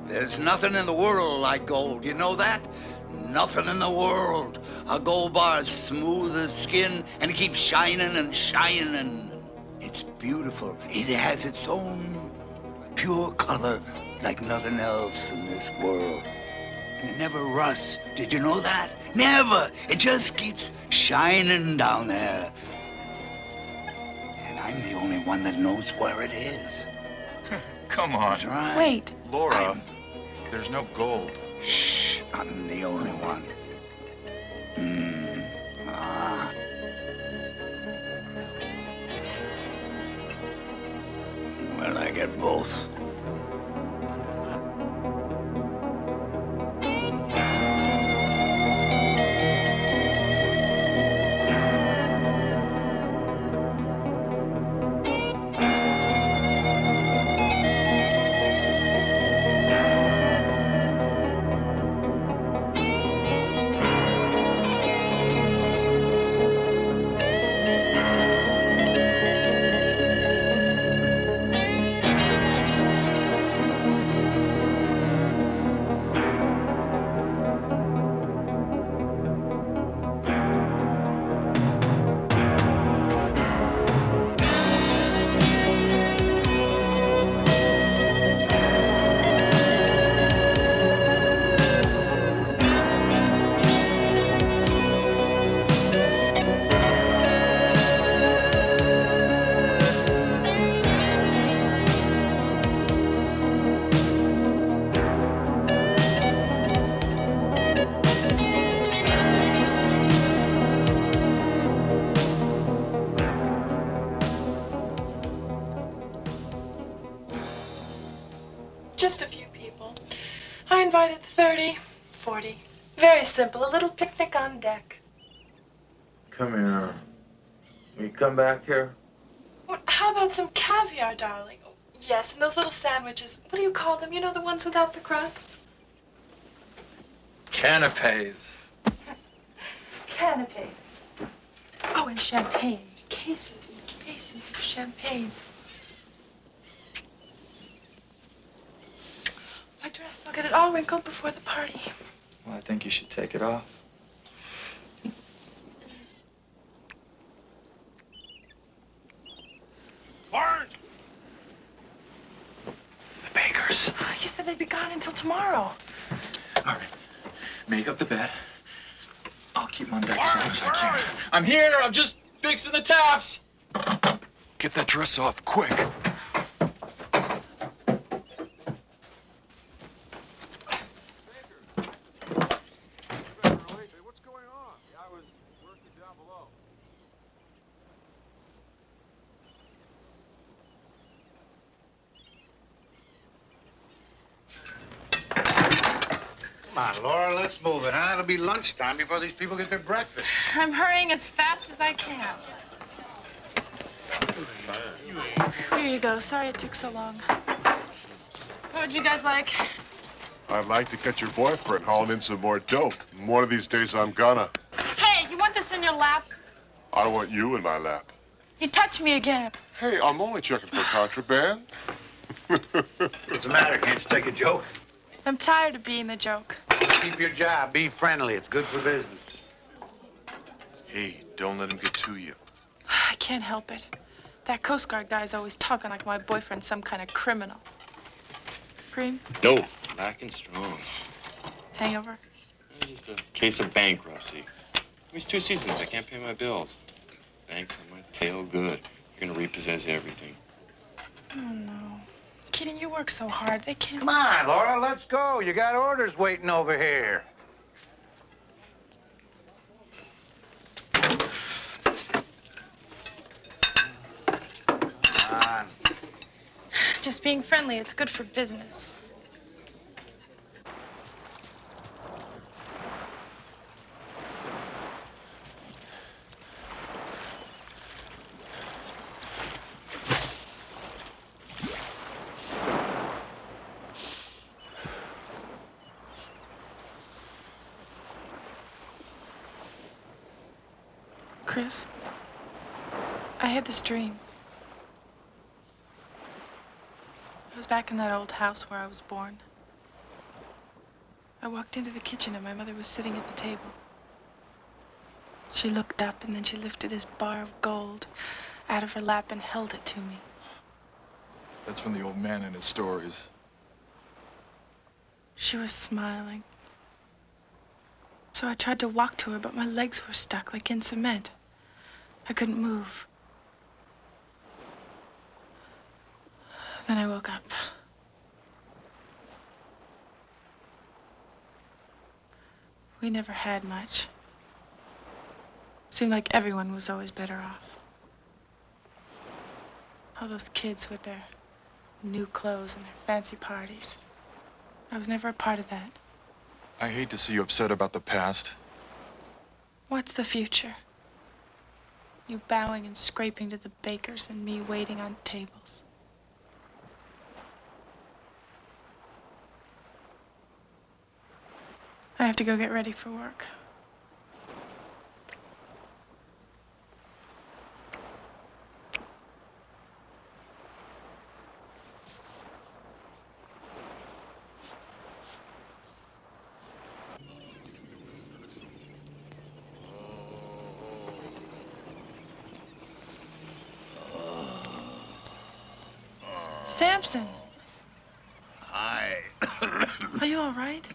There's nothing in the world like gold, you know that? Nothing in the world. A gold bar is smooth as skin and it keeps shining and shining. It's beautiful. It has its own pure color like nothing else in this world. And it never rusts. Did you know that? Never. It just keeps shining down there. And I'm the only one that knows where it is. Come on. That's right. Wait. Laura, there's no gold. Shh, I'm the only one. Well, I get both. Just a few people. I invited 30, 40. Very simple, a little picnic on deck. Come here. Will you come back here? Well, how about some caviar, darling? Oh, yes, and those little sandwiches. What do you call them? You know, the ones without the crusts? Canapes. Canapé. Oh, and champagne. Cases and cases of champagne. My dress, I'll get it all wrinkled before the party. Well, I think you should take it off. Barnes! The bakers. You said they'd be gone until tomorrow. All right. Make up the bed. I'll keep on deck as long as I can. I'm here. I'm just fixing the taps. Get that dress off, quick. Come on, Laura, let's move it, huh? It'll be lunchtime before these people get their breakfast. I'm hurrying as fast as I can. Here you go. Sorry it took so long. What would you guys like? I'd like to catch your boyfriend hauling in some more dope. One of these days, I'm gonna. Hey, you want this in your lap? I don't want you in my lap. You touch me again. Hey, I'm only checking for contraband. What's the matter? Can't you take a joke? I'm tired of being the joke. Keep your job. Be friendly. It's good for business. Hey, don't let him get to you. I can't help it. That Coast Guard guy's always talking like my boyfriend's some kind of criminal. Cream? No, back and strong. Hangover? Just a case of bankruptcy. It's 2 seasons. I can't pay my bills. Bank's on my tail good. They're gonna repossess everything. Oh, no. Kitty, you work so hard. They can't... Come on, Laura, let's go. You got orders waiting over here. Come on. Just being friendly, it's good for business. Chris, I had this dream. I was back in that old house where I was born. I walked into the kitchen and my mother was sitting at the table. She looked up and then she lifted this bar of gold out of her lap and held it to me. That's from the old man and his stories. She was smiling. So I tried to walk to her, but my legs were stuck like in cement. I couldn't move. Then I woke up. We never had much. Seemed like everyone was always better off. All those kids with their new clothes and their fancy parties. I was never a part of that. I hate to see you upset about the past. What's the future? You bowing and scraping to the bakers and me waiting on tables. I have to go get ready for work. Samson! Hi. Are you all right?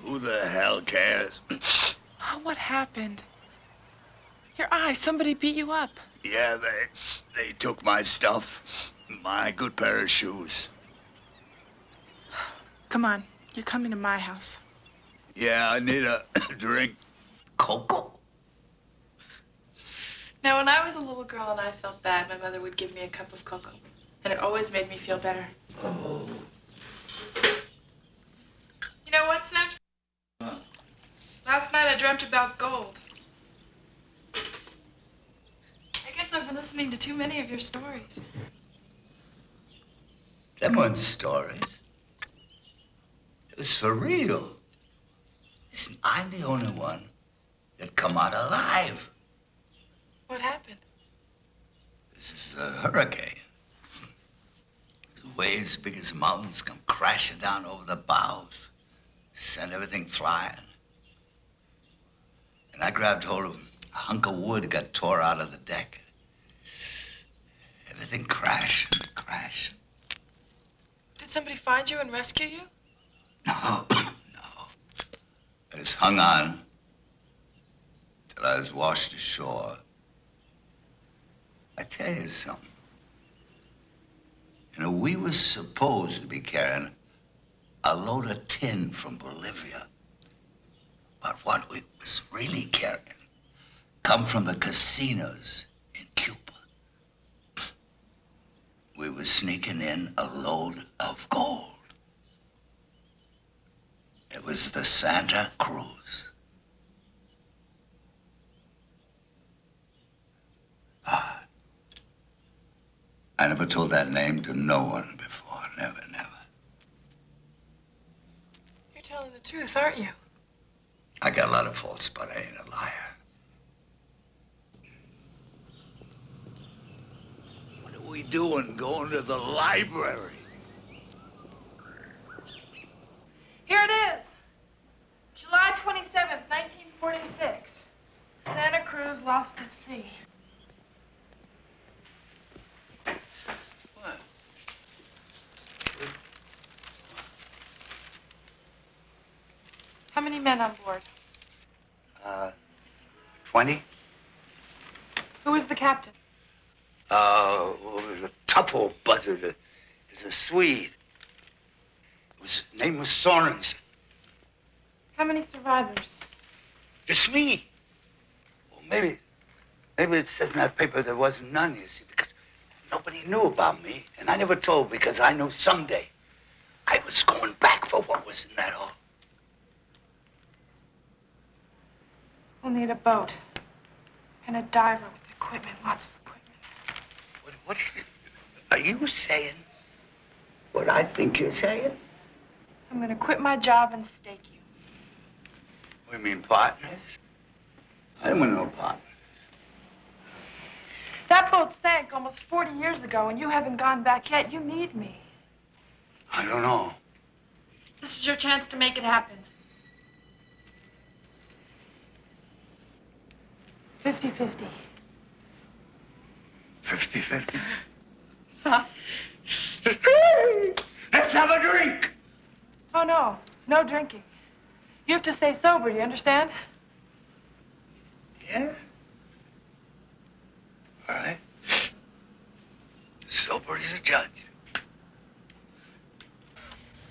Who the hell cares? Oh, what happened? Your eye, somebody beat you up. Yeah, they took my stuff. My good pair of shoes. Come on, you're coming to my house. Yeah, I need a drink. Cocoa? Now, when I was a little girl and I felt bad, my mother would give me a cup of cocoa. And it always made me feel better. Oh. You know what, Samson? Last night I dreamt about gold. I guess I've been listening to too many of your stories. Them weren't stories. It was for real. Listen, I'm the only one that come out alive. What happened? This is a hurricane. The waves big as mountains come crashing down over the bows, send everything flying. And I grabbed hold of a hunk of wood that got tore out of the deck. Everything crashed and crashed. Did somebody find you and rescue you? No, no. I just hung on till I was washed ashore. I tell you something. You know, we was supposed to be carrying a load of tin from Bolivia. But what we was really carrying come from the casinos in Cuba. We was sneaking in a load of gold. It was the Santa Cruz. I never told that name to no one before. Never, never. You're telling the truth, aren't you? I got a lot of faults, but I ain't a liar. What are we doing going to the library? Here it is. July 27th, 1946. Santa Cruz lost at sea. What? How many men on board? 20? Who was the captain? A tough old buzzard. He's a Swede. His name was Sorensen. How many survivors? Just me. Well, maybe it says in that paper there wasn't none, you see, because nobody knew about me, and I never told because I knew someday I was going back for what was in that hole. We'll need a boat and a diver with equipment, lots of equipment. What are you saying? What I think you're saying? I'm gonna quit my job and stake you. What do you mean, partners? I don't want no partners. That boat sank almost 40 years ago, and you haven't gone back yet. You need me. I don't know. This is your chance to make it happen. 50-50. 50-50. Huh? Let's have a drink. Oh, no. No drinking. You have to stay sober, do you understand? Yeah? All right. Sober as a judge.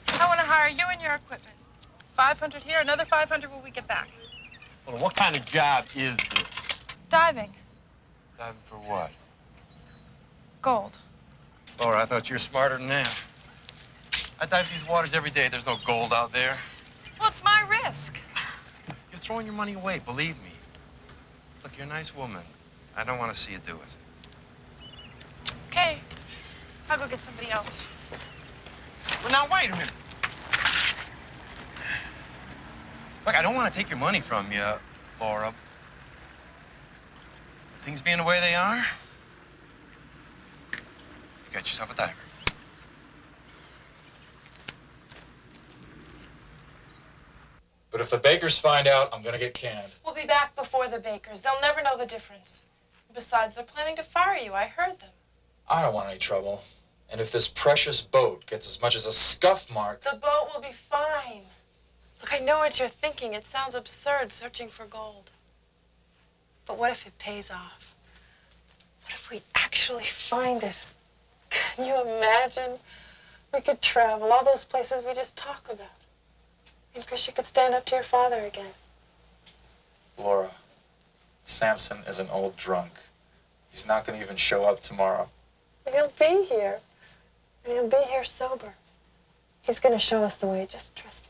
I want to hire you and your equipment. 500 here, another 500 when we get back. Well, what kind of job is this? Diving. Diving for what? Gold. Laura, I thought you were smarter than that. I dive these waters every day. There's no gold out there. Well, it's my risk. You're throwing your money away, believe me. Look, you're a nice woman. I don't want to see you do it. Okay. I'll go get somebody else. Well, now, wait a minute. Look, I don't want to take your money from you, Laura. Things being the way they are, you got yourself a diver. But if the Bakers find out, I'm gonna get canned. We'll be back before the Bakers. They'll never know the difference. Besides, they're planning to fire you. I heard them. I don't want any trouble. And if this precious boat gets as much as a scuff mark... The boat will be fine. Look, I know what you're thinking. It sounds absurd, searching for gold. But what if it pays off? What if we actually find it? Can you imagine? We could travel, all those places we just talk about. And Chris, you could stand up to your father again. Laura, Samson is an old drunk. He's not gonna even show up tomorrow. But he'll be here. And he'll be here sober. He's gonna show us the way. Just trust me.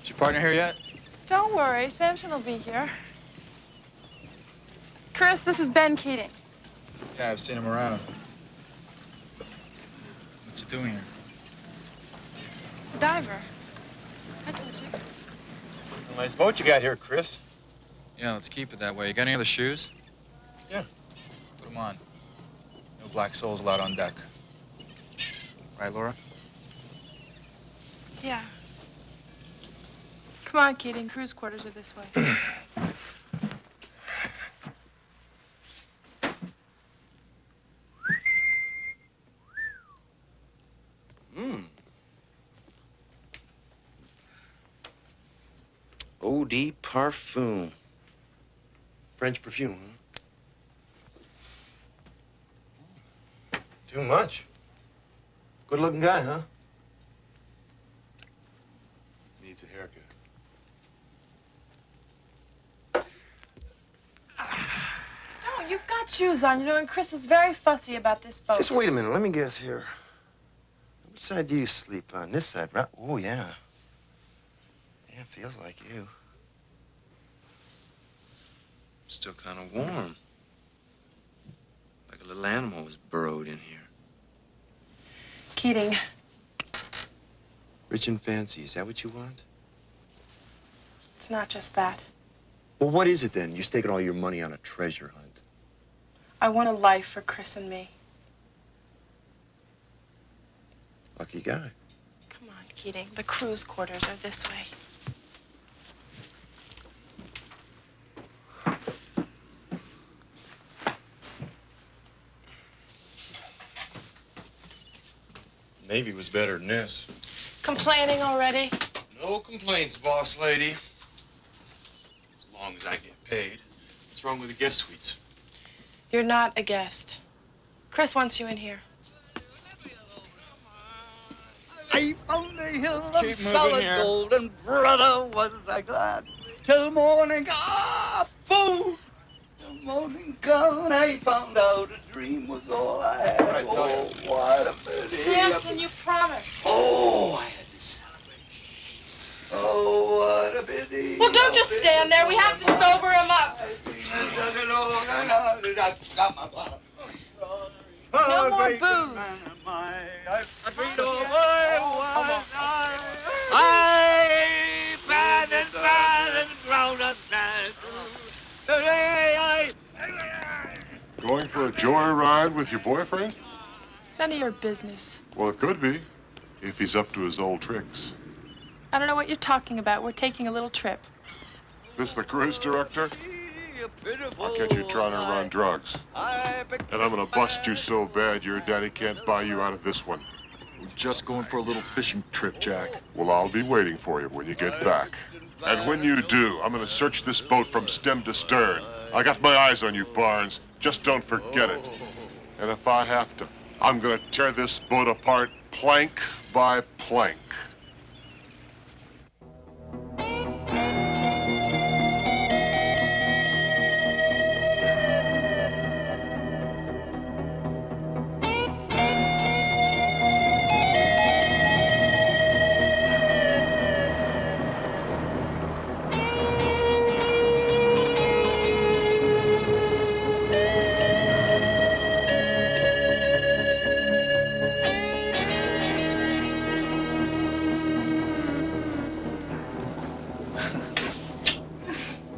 Is your partner here yet? Don't worry, Samson will be here. Chris, this is Ben Keating. Yeah, I've seen him around. What's he doing here? Diver. I told you. Nice boat you got here, Chris. Yeah, let's keep it that way. You got any other shoes? Yeah. Put them on. No black souls allowed on deck. Right, Laura? Yeah. Come on, Keating. Cruise quarters are this way. Eau de Parfum. French perfume, huh? Too much. Good-looking guy, huh? Needs a haircut. No, you've got shoes on, you know, and Chris is very fussy about this boat. Just wait a minute. Let me guess here. Which side do you sleep on? This side, right? Oh, yeah. Yeah, feels like you. Still kind of warm. Like a little animal was burrowed in here. Keating. Rich and fancy, is that what you want? It's not just that. Well, what is it then? You're staking all your money on a treasure hunt. I want a life for Chris and me. Lucky guy. Come on, Keating. The cruise quarters are this way. Navy was better than this. Complaining already? No complaints, boss lady. As long as I get paid. What's wrong with the guest suites? You're not a guest. Chris wants you in here. I found a hill Keep of moving solid here. gold, and brother, was I glad. Till morning, fool! Till morning come, I found out a dream was all I had. I tell you. Oh, what a pity. Samson, you promised. Oh, I had to celebrate. Oh, what a pity. Well, don't just stand there. We have to sober him up. No more booze. I've been and ground up now. joyride with your boyfriend? None of your business. Well, it could be, if he's up to his old tricks. I don't know what you're talking about. We're taking a little trip. This the cruise director? I'll catch you trying to run drugs. And I'm gonna bust you so bad your daddy can't buy you out of this one. We're just going for a little fishing trip, Jack. Well, I'll be waiting for you when you get back. And when you do, I'm gonna search this boat from stem to stern. I got my eyes on you, Barnes. Just don't forget it. And if I have to, I'm gonna tear this boat apart plank by plank.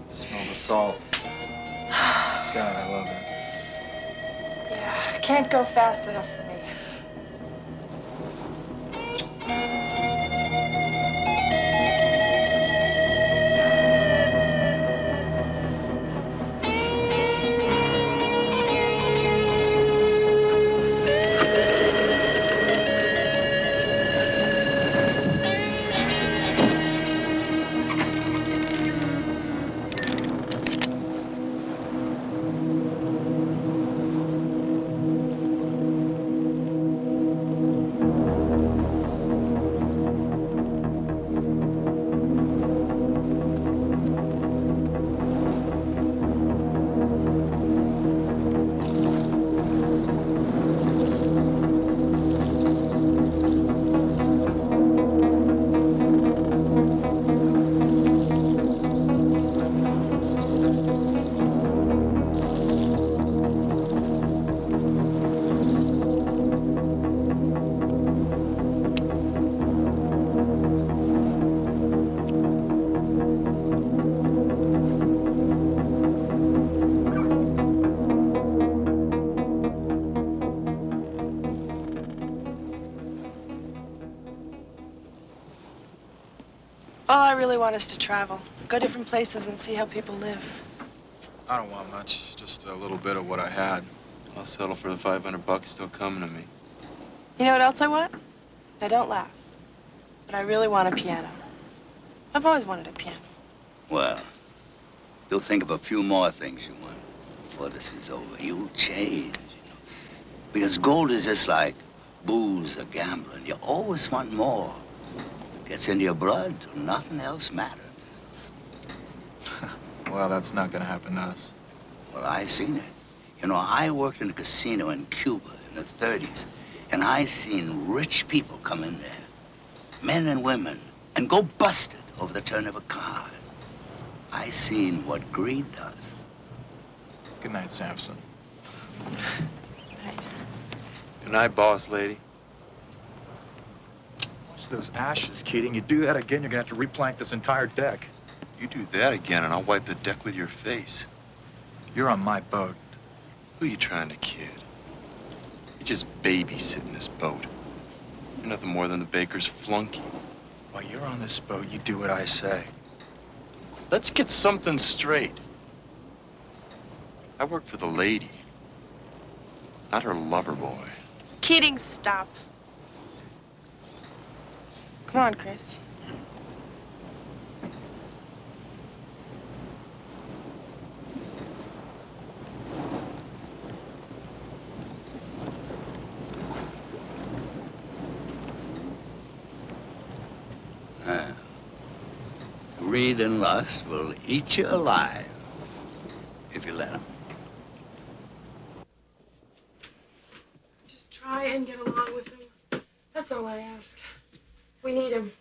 Smell the salt. God, I love it. Yeah, can't go fast enough for me. All I really want is to travel, go different places and see how people live. I don't want much, just a little bit of what I had. I'll settle for the $500 still coming to me. You know what else I want? Now don't laugh, but I really want a piano. I've always wanted a piano. Well, you'll think of a few more things you want before this is over. You'll change, you know. Because gold is just like booze or gambling. You always want more. Gets into your blood, nothing else matters. Well, that's not gonna happen to us. Well, I seen it. You know, I worked in a casino in Cuba in the 30s, and I seen rich people come in there, men and women, and go busted over the turn of a card. I seen what greed does. Good night, Samson. Right. Good night, boss lady. Watch those ashes, Keating. You do that again, you're gonna have to replank this entire deck. You do that again, and I'll wipe the deck with your face. You're on my boat. Who are you trying to kid? You're just babysitting this boat. You're nothing more than the baker's flunky. While you're on this boat, you do what I say. Let's get something straight. I work for the lady, not her lover boy. Keating, stop. Come on, Chris. Greed and lust will eat you alive if you let them. Just try and get along with him. That's all I ask. We need him.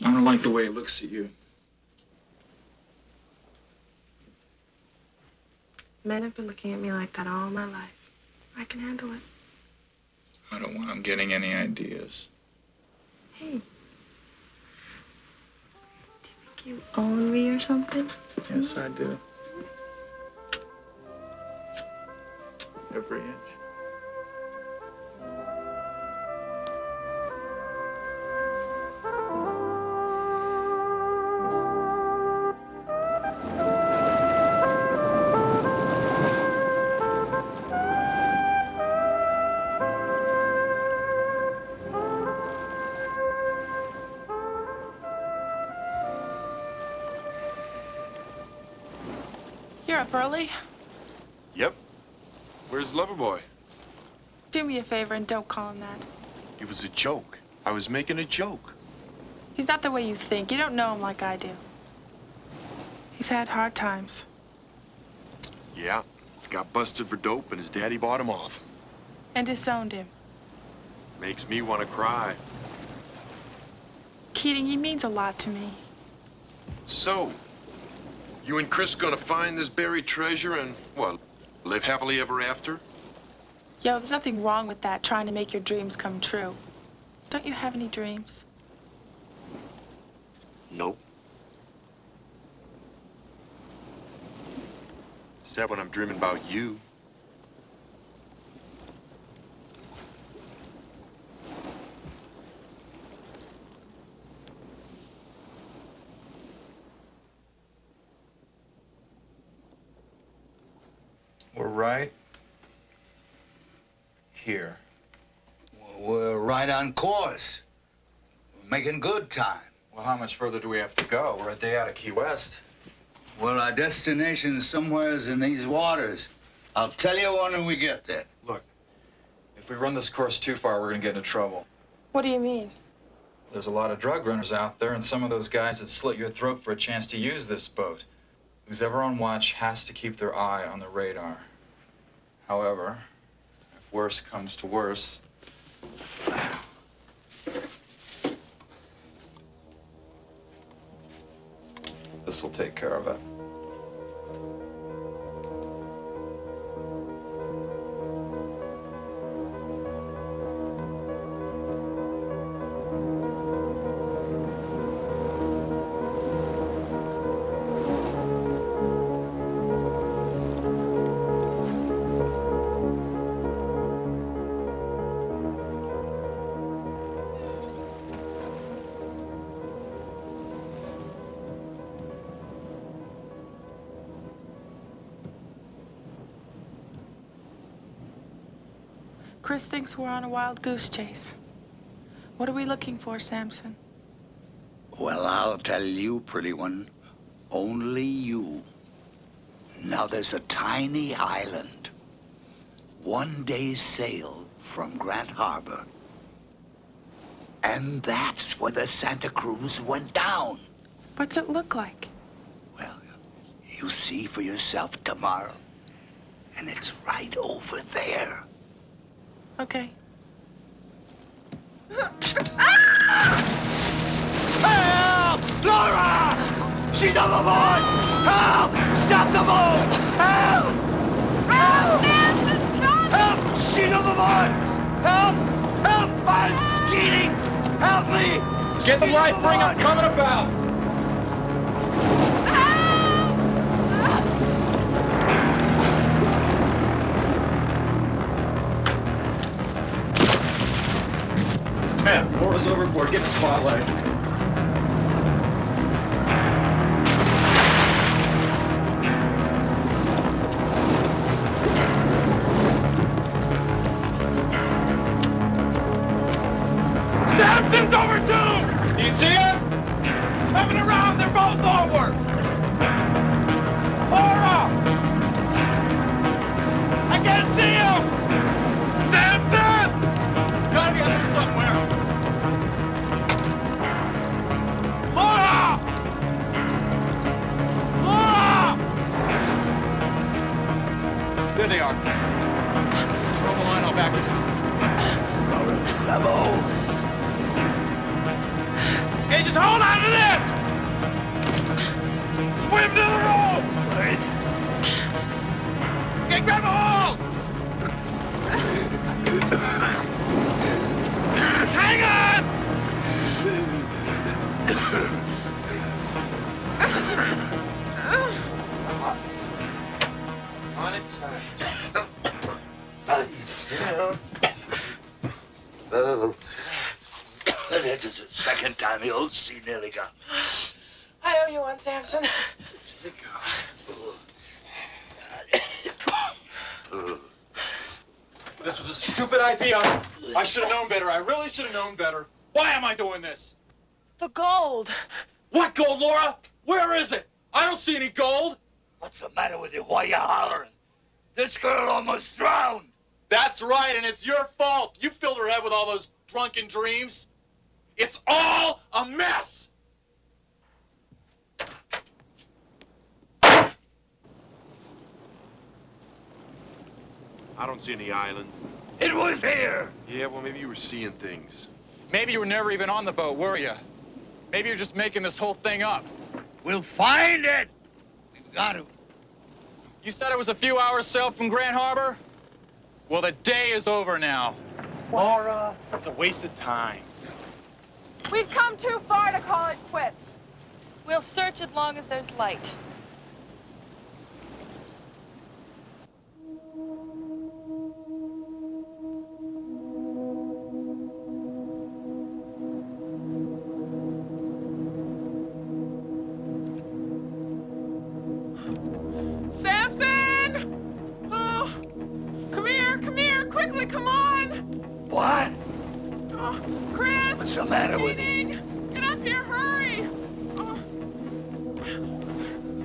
I don't like the way he looks at you. Men have been looking at me like that all my life. I can handle it. I don't want him getting any ideas. Hey. Do you think you own me or something? Yes, I do. every inch. You're up early. Yep. Where's Loverboy? Do me a favor and don't call him that. It was a joke. I was making a joke. He's not the way you think. You don't know him like I do. He's had hard times. Yeah. Got busted for dope and his daddy bought him off. And disowned him. Makes me want to cry. Keating, he means a lot to me. So, you and Chris gonna find this buried treasure and, what, live happily ever after? Yo, there's nothing wrong with that, trying to make your dreams come true. Don't you have any dreams? Nope. Except when I'm dreaming about you. We're right here. We're right on course. We're making good time. Well, how much further do we have to go? We're a day out of Key West. Well, our destination's somewheres in these waters. I'll tell you when we get there. Look, if we run this course too far, we're gonna get into trouble. What do you mean? There's a lot of drug runners out there, and some of those guys that slit your throat for a chance to use this boat. Who's ever on watch has to keep their eye on the radar. However, if worse comes to worse, this'll take care of it. Chris thinks we're on a wild goose chase. What are we looking for, Samson? Well, I'll tell you, pretty one. Only you. Now, there's a tiny island. 1 day's sail from Grant Harbor. And that's where the Santa Cruz went down. What's it look like? Well, you'll see for yourself tomorrow. And it's right over there. Okay. Help! Laura! She's overboard! Help! Stop the boat! Help! Help! Help! She's overboard! Help! Help! I'm skeeting! Help me! Get the life ring, I'm coming about! Man, Laura's overboard. Get the spotlight. Samson's over too! Do you see him? Coming around, they're both over! Laura! I can't see him! Samson! Gotta be out there somewhere. Laura! Laura! There they are. Throw the line, I'll back it down. Bravo! Hey, just hold on to this! Swim to the rope! Please. Okay, grab a hold! Hang on! On its side. Sit down. Oh, that is the second time the old sea nearly got me. I owe you one, Samson. This was a stupid idea. I should have known better. I really should have known better. Why am I doing this? The gold. What gold, Laura? Where is it? I don't see any gold. What's the matter with you? Why you hollering? This girl almost drowned. That's right, and it's your fault. You filled her head with all those drunken dreams. It's all a mess. I don't see any island. It was here. Yeah, well, maybe you were seeing things. Maybe you were never even on the boat, were you? Maybe you're just making this whole thing up. We'll find it. We've got to. You said it was a few hours sail from Grand Harbor? Well, the day is over now. Laura, it's a waste of time. We've come too far to call it quits. We'll search as long as there's light. Samson! Oh, come here, quickly, come on! What? Oh, Chris! What's the matter with you? Get up here, hurry! Oh.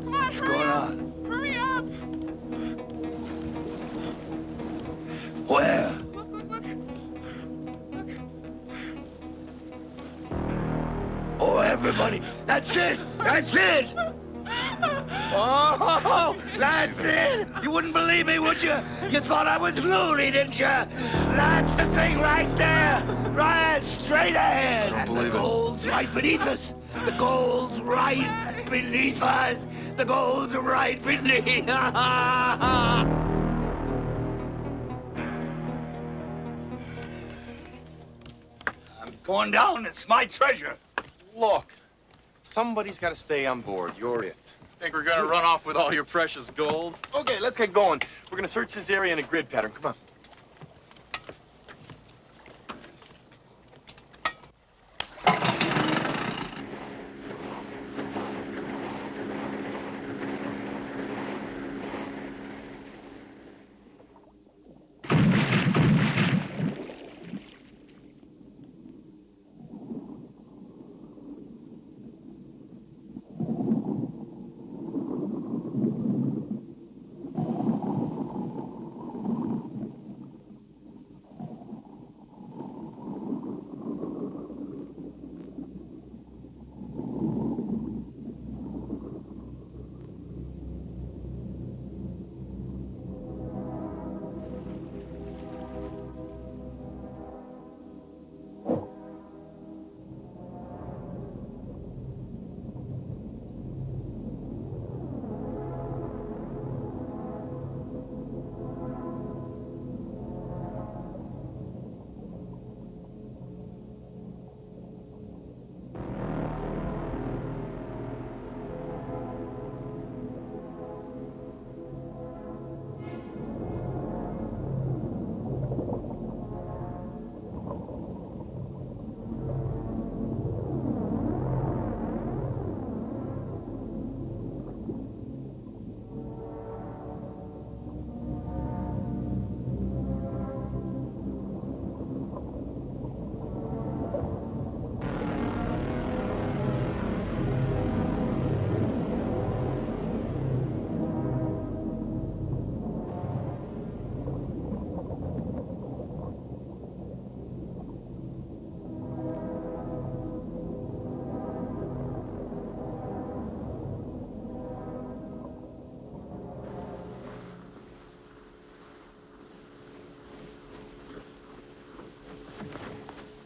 Come on, What's going on? Hurry up! Where? Look. Oh, everybody. That's it. That's it. Oh, that's it! You wouldn't believe me, would you? You thought I was loony, didn't you? That's the thing right there! Right straight ahead! I don't believe it. The gold's right beneath us! The gold's right beneath us! The gold's right beneath us! I'm going down. It's my treasure. Look, somebody's got to stay on board. You're it. Think we're gonna run off with all your precious gold? Okay, let's get going. We're gonna search this area in a grid pattern. Come on.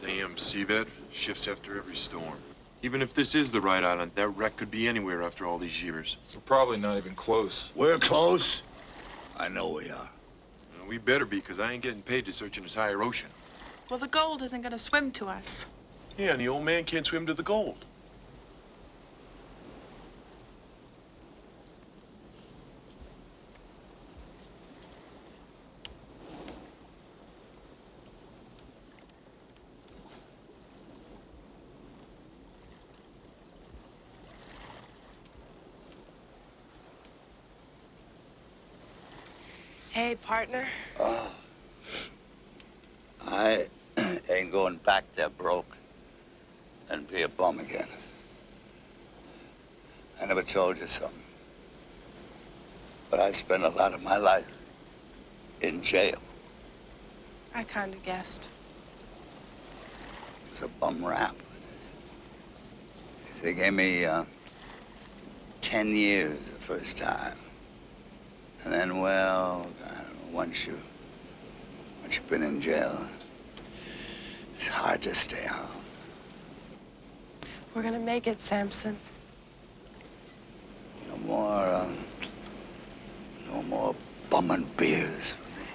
Damn seabed shifts after every storm. Even if this is the right island, that wreck could be anywhere after all these years. We're probably not even close. We're close. I know we are. Well, we better be, because I ain't getting paid to search in this higher ocean. Well, the gold isn't going to swim to us. Yeah, and the old man can't swim to the gold. Hey, partner. I ain't going back there broke and be a bum again. I never told you something. But I spent a lot of my life in jail. I kind of guessed. It was a bum rap. They gave me 10 years the first time. And then, well, I don't know, once you've been in jail, it's hard to stay out. We're gonna make it, Samson. No more bumming beers for me.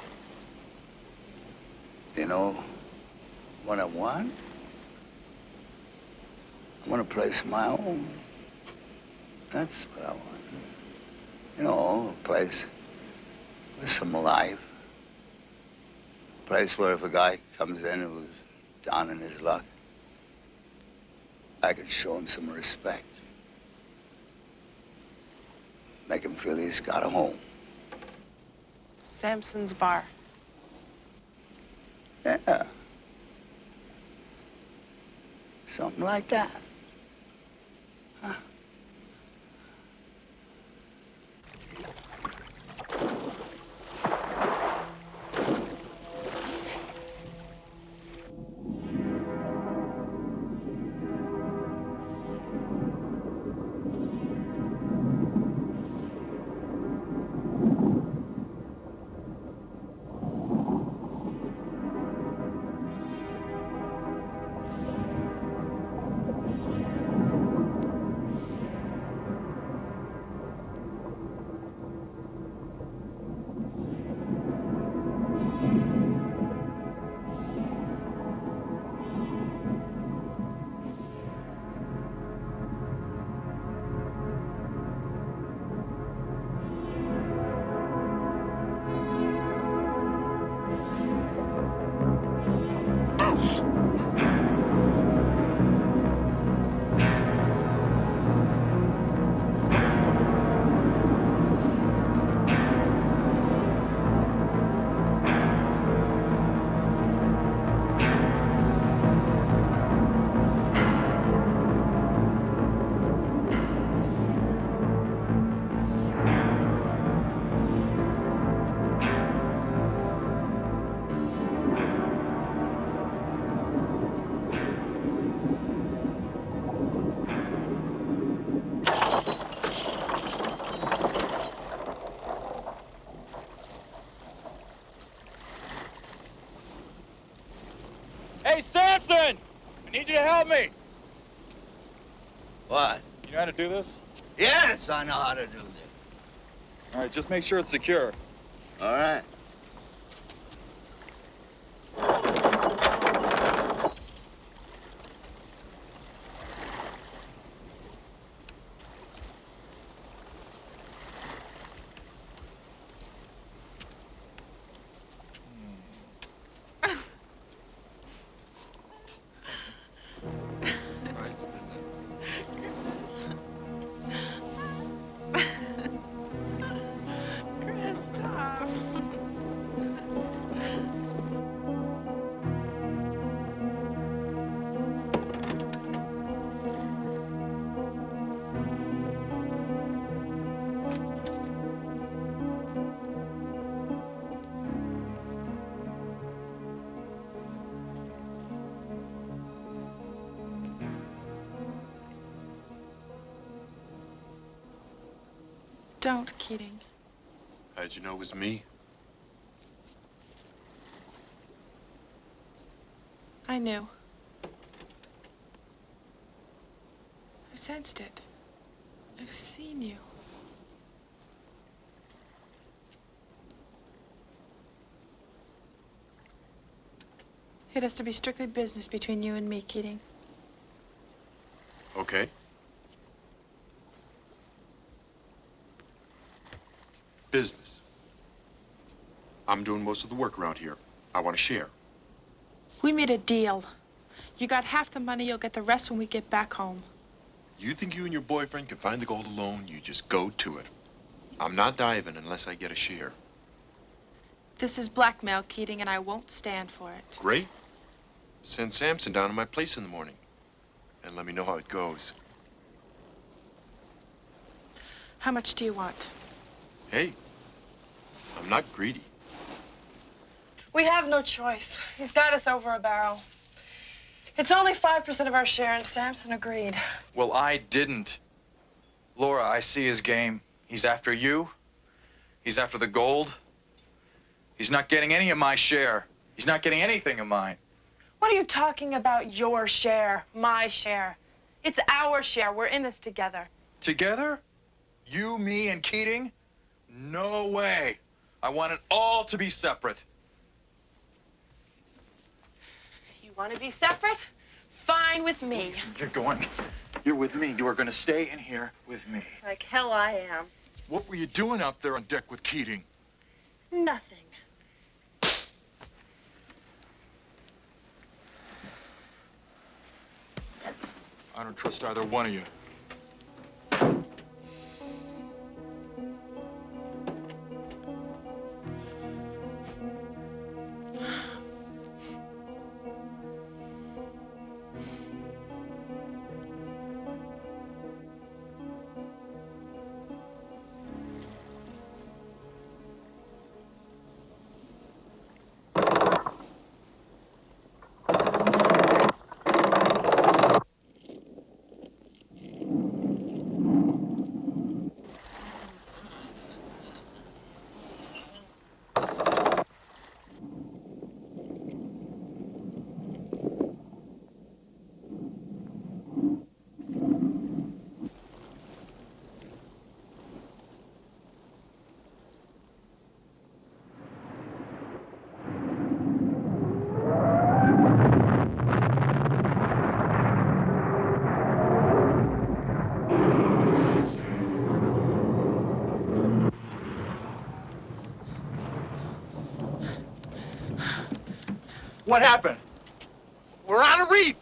You know what I want? I want a place of my own. That's what I want. You know, a place with some life. A place where if a guy comes in who's down in his luck, I could show him some respect. Make him feel he's got a home. Samson's Bar. Yeah. Something like that. Huh? Hey, Samson! I need you to help me. What? You know how to do this? Yes, I know how to do this. All right, just make sure it's secure. All right. Don't, Keating. How'd you know it was me? I knew. I sensed it. I've seen you. It has to be strictly business between you and me, Keating. Okay. Business. I'm doing most of the work around here. I want to share. We made a deal. You got half the money, you'll get the rest when we get back home. You think you and your boyfriend can find the gold alone? You just go to it. I'm not diving unless I get a share. This is blackmail, Keating, and I won't stand for it. Great. Send Samson down to my place in the morning and let me know how it goes. How much do you want? Hey, I'm not greedy. We have no choice. He's got us over a barrel. It's only 5% of our share, and Samson agreed. Well, I didn't. Laura, I see his game. He's after you. He's after the gold. He's not getting any of my share. He's not getting anything of mine. What are you talking about, your share, my share? It's our share. We're in this together. Together? You, me, and Keating? No way. I want it all to be separate. You want to be separate? Fine with me. You're with me. You are going to stay in here with me. Like hell I am. What were you doing out there on deck with Keating? Nothing. I don't trust either one of you. What happened? We're on a reef!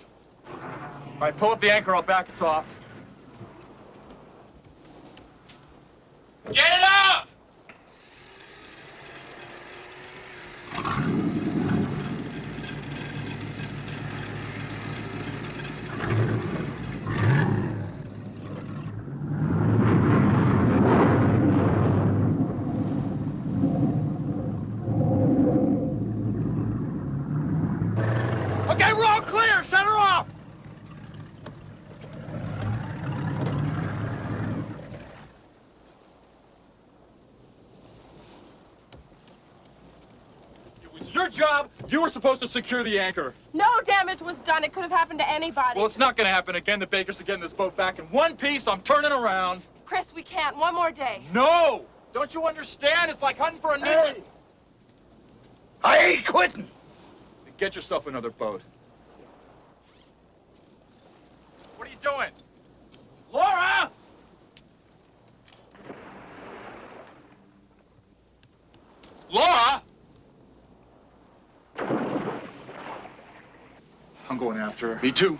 All right, pull up the anchor, I'll back us off. Get it up! Okay, we're all clear! Shut her off! It was your job. You were supposed to secure the anchor. No damage was done. It could have happened to anybody. Well, it's not going to happen again. The Bakers are getting this boat back in one piece. I'm turning around. Chris, we can't. One more day. No! Don't you understand? It's like hunting for a ninja. Hey. I ain't quitting. Get yourself another boat. What are you doing? Laura! Laura! I'm going after her. Me too.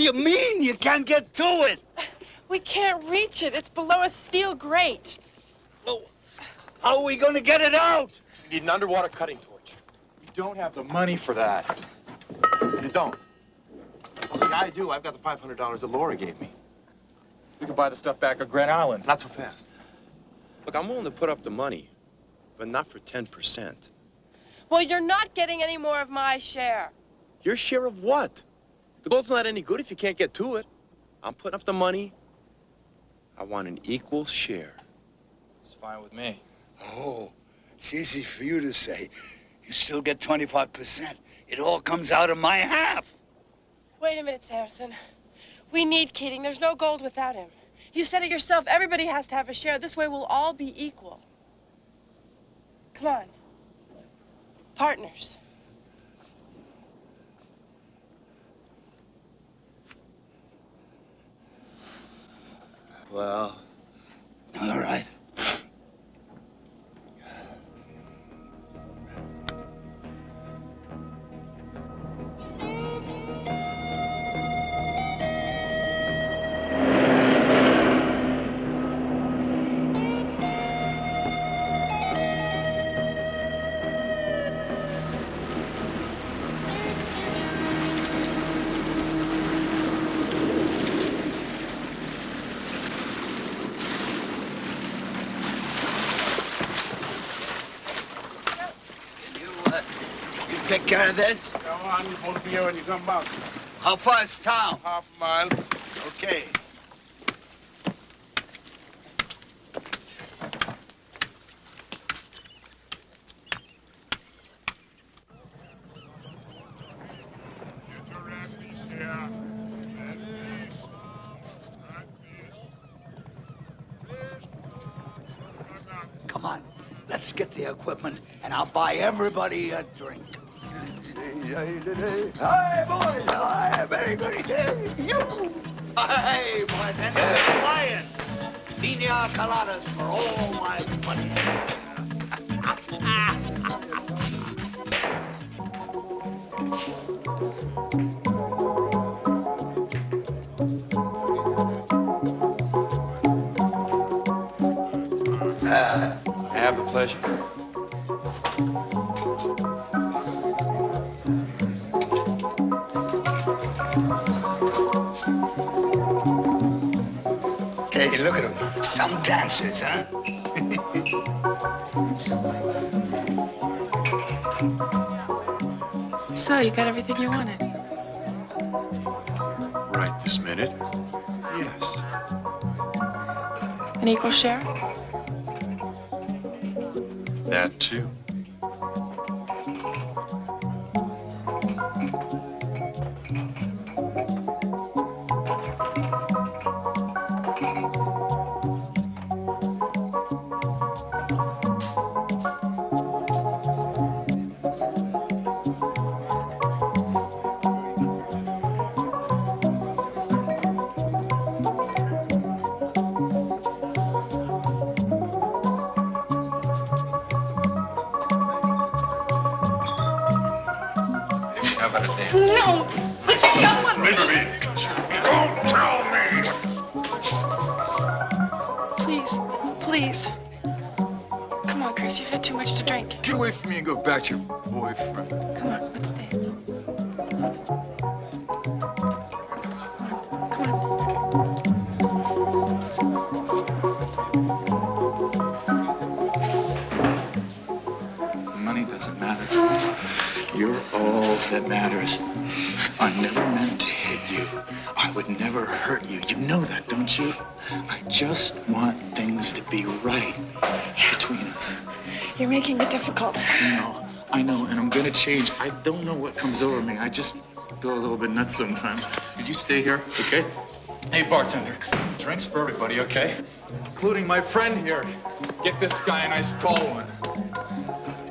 do you mean you can't get to it? We can't reach it. It's below a steel grate. Well, how are we going to get it out? We need an underwater cutting torch. You don't have the money for that. You don't? Well, see, I do. I've got the $500 that Laura gave me. We could buy the stuff back at Grand Island. Not so fast. Look, I'm willing to put up the money, but not for 10%. Well, you're not getting any more of my share. Your share of what? The gold's not any good if you can't get to it. I'm putting up the money. I want an equal share. It's fine with me. Oh, it's easy for you to say. You still get 25%. It all comes out of my half. Wait a minute, Samson. We need Keating. There's no gold without him. You said it yourself. Everybody has to have a share. This way we'll all be equal. Come on. Partners. Well, all right. Take care of this? Come on, you both be here when you come back. How far is town? Half a mile. Okay. Come on, let's get the equipment and I'll buy everybody a drink. Hi, boys. Hi, very good day. You. Hey, boys. And Hawaiian. Pina coladas for all my money. I have the pleasure. Hey, look at them. Some dancers, huh? So, you got everything you wanted? Right this minute? Yes. An equal share? That too. No! Leave me. Don't tell me. Please, please. Come on, Chris, you've had too much to drink. Get away from me and go back to your boyfriend. Come on, let's dance. Come on. Money doesn't matter. You're all that matters. I never meant to hit you. I would never hurt you. You know that, don't you? I just want things to be right between us. You're making it difficult. I know, and I'm gonna change. I don't know what comes over me. I just go a little bit nuts sometimes. Could you stay here, okay? Hey, bartender, drinks for everybody, okay? Including my friend here. Get this guy a nice tall one.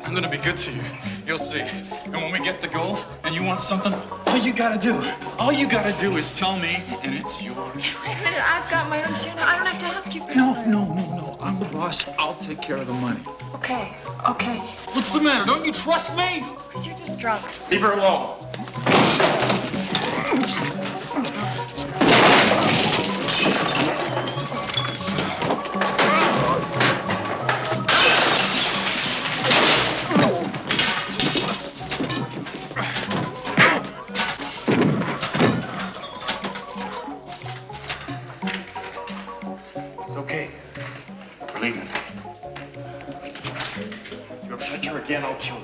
I'm gonna be good to you. You'll see. And when we get the goal and you want something, all you gotta do is tell me and it's yours. Wait a minute, I've got my own share now. I don't have to ask you for No. I'm the boss. I'll take care of the money. Okay. What's the matter? Don't you trust me? Because you're just drunk. Leave her alone. It's okay. We're leaving. If you ever touch her again, I'll kill you.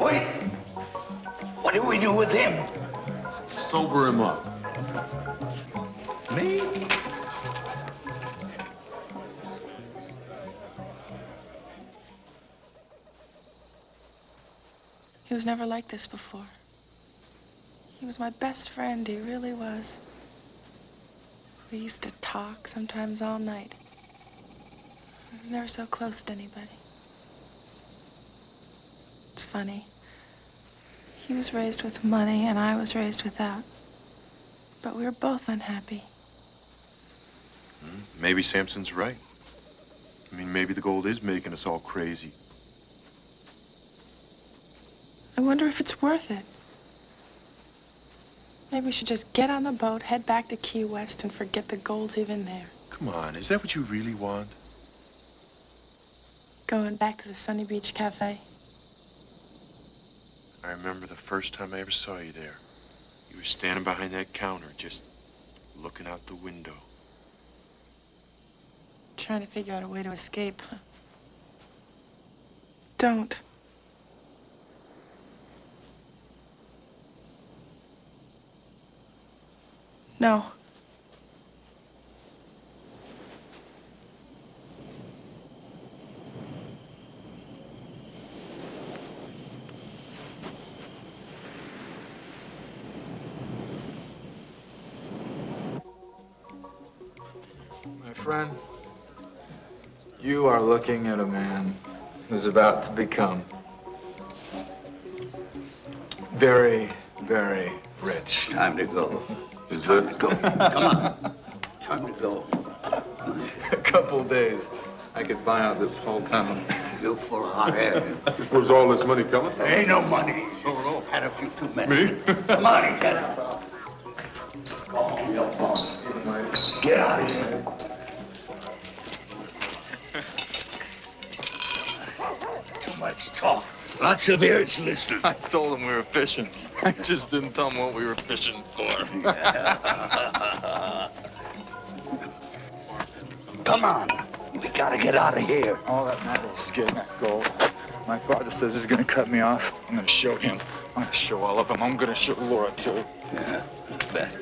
Wait! What do we do with him? Sober him up. Me? He was never like this before. He was my best friend, he really was. We used to talk, sometimes all night. I was never so close to anybody. It's funny. He was raised with money, and I was raised without. But we were both unhappy. Maybe Samson's right. I mean, maybe the gold is making us all crazy. I wonder if it's worth it. Maybe we should just get on the boat, head back to Key West, and forget the gold's even there. Come on, is that what you really want? Going back to the Sunny Beach Cafe. I remember the first time I ever saw you there. You were standing behind that counter, just looking out the window. Trying to figure out a way to escape. Don't. No. My friend, you are looking at a man who's about to become very, very rich. Time to go. Time to go. Come on. Time to go. A couple days, I could buy out this whole town. You full of hot air. Where's all this money coming from? There ain't no money. So had a few too many. Me? Come on, he said. Go on, your phone. Get out of here. Too much talk. Lots of ears listening. I told him we were fishing. I just didn't tell him what we were fishing for. Come on. We gotta get out of here. All that matters is getting that gold. My father says he's gonna cut me off. I'm gonna show him. I'm gonna show all of them. I'm gonna show Laura, too. Yeah, bet.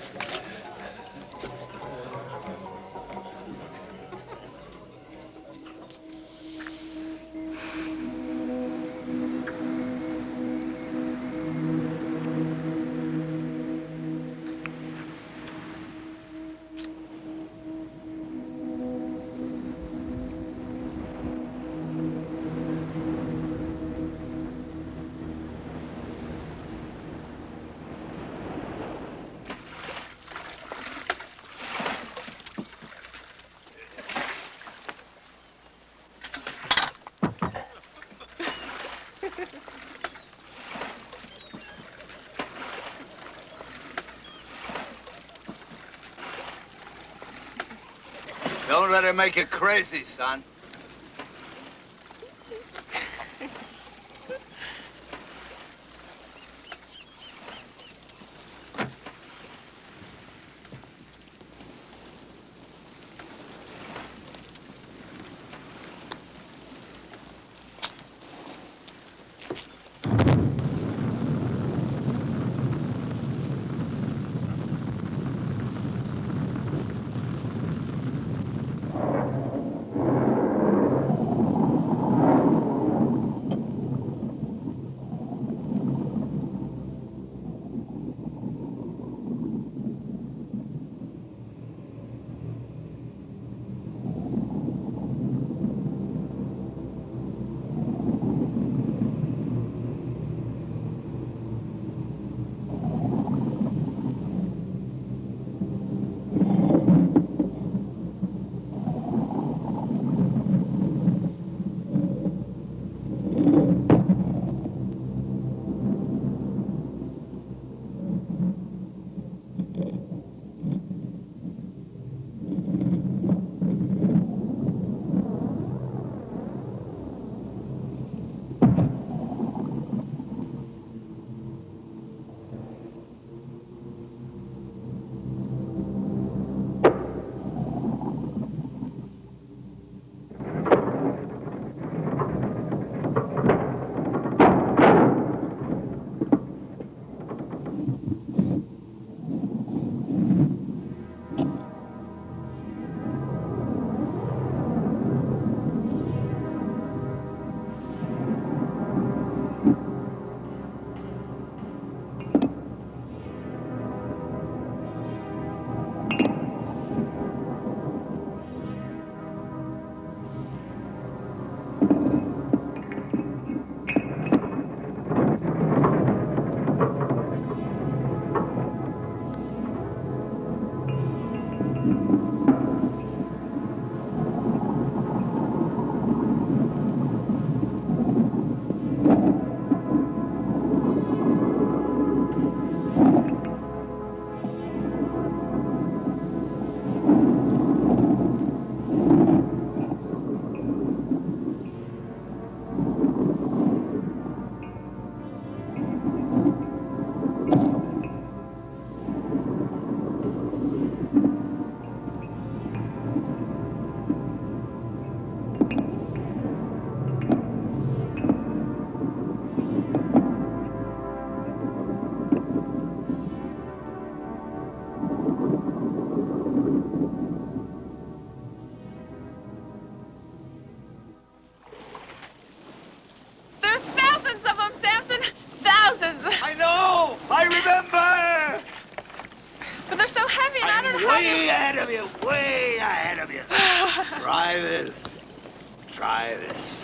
Don't let her make you crazy, son. Way ahead of you, way ahead of you. Try this. Try this.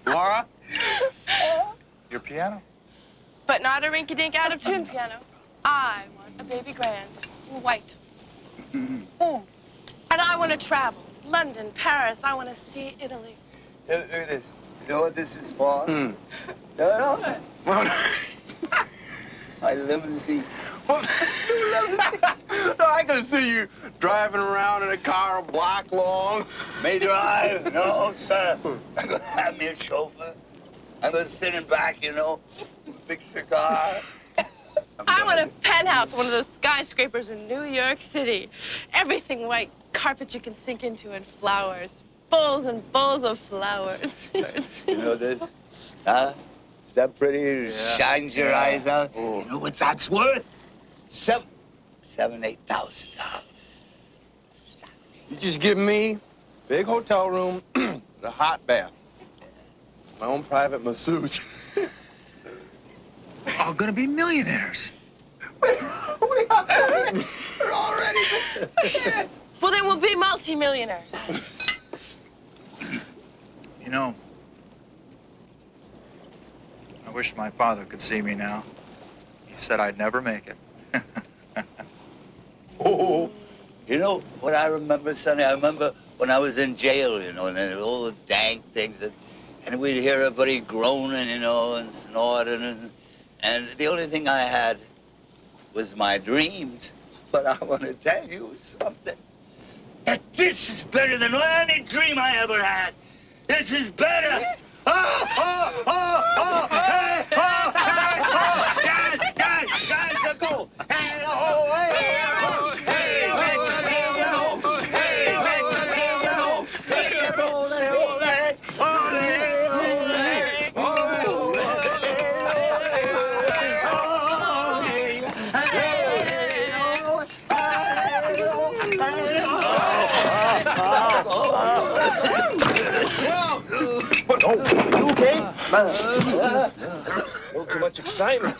Laura? Your piano? But not a rinky-dink out-of-tune piano. I want a baby grand, white. And I want to travel. London, Paris, I want to see Italy. Look at this. You know what this is for? No. My limousine. No, I can see you driving around in a car a block long. May drive? No, sir. I'm going to have me a chauffeur. I'm going to sit in back, you know, big cigar. I want a penthouse, one of those skyscrapers in New York City. Everything white, carpet you can sink into, and flowers. Bowls and bowls of flowers. You know this? Huh? Is that pretty? Yeah. Shines your eyes out. Oh. You know what that's worth? $8,000. You just give me a big hotel room, a hot bath, my own private masseuse. We're all gonna be millionaires. We're already. Yes. Well, then we'll be multimillionaires. You know, I wish my father could see me now. He said I'd never make it. Oh, you know what I remember, Sonny? I remember when I was in jail, you know, and then all the dang things, and we'd hear everybody groaning, you know, and snorting, and the only thing I had was my dreams. But I want to tell you something. That this is better than any dream I ever had. This is better. Oh, oh, oh, oh, hey, oh, hey, oh, guys, go. Hey, oh, hey, oh, hey, Oh, you okay? A little too much excitement.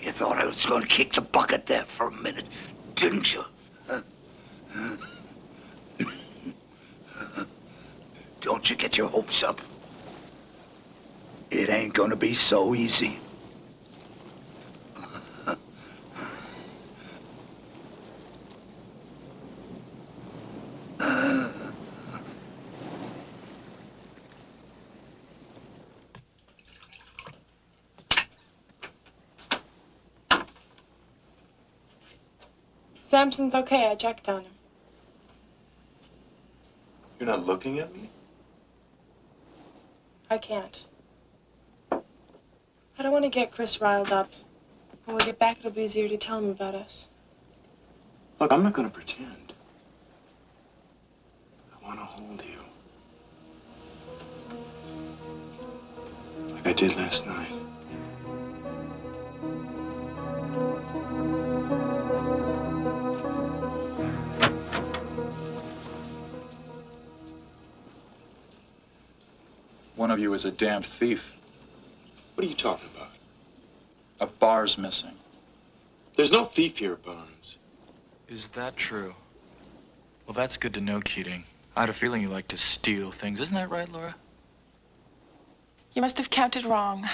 You thought I was going to kick the bucket there for a minute, didn't you? Don't you get your hopes up. It ain't gonna be so easy. Samson's okay. I checked on him. You're not looking at me? I can't. I don't want to get Chris riled up. When we get back, it'll be easier to tell him about us. Look, I'm not going to pretend. I want to hold you. Like I did last night. One of you is a damned thief. What are you talking about? A bar's missing. There's no thief here, Barnes. Is that true? Well, that's good to know, Keating. I had a feeling you like to steal things. Isn't that right, Laura? You must have counted wrong.